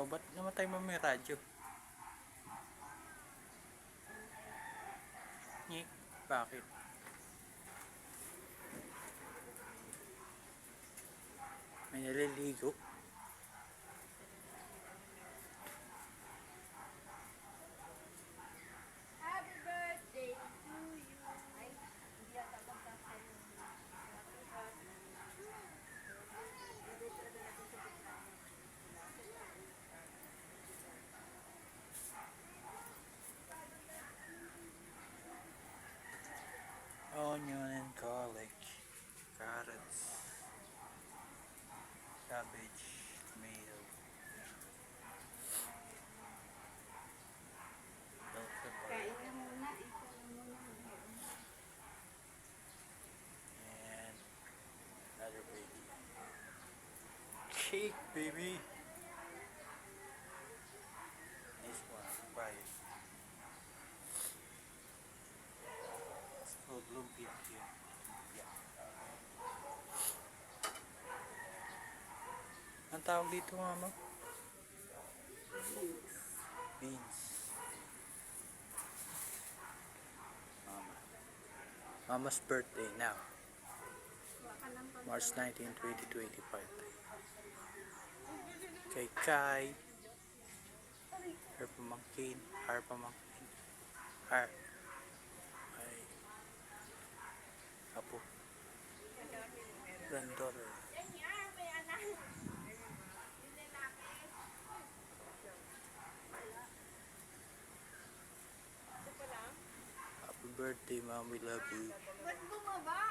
Oh, ba't namatay mo may radyo? Bakit? May naliligo? Happy birthday to you. Ay, hindi yata magkakaroon. Onion and garlic, carrots, cabbage, tomato, bell pepper, Kain na muna. Ikaw na muna. and another baby. Cake, baby! Nice one. Buy it. It's called lumpia here. Yeah. Ang tawag dito, mama? Beans. Mama. Mama's birthday now. March 19, 2025. Kay Kai. Her pamangkin. Har pamangkin. Har. Ay. Apo. Granddaughter. Happy birthday, mom. We love you. Ba't bumaba?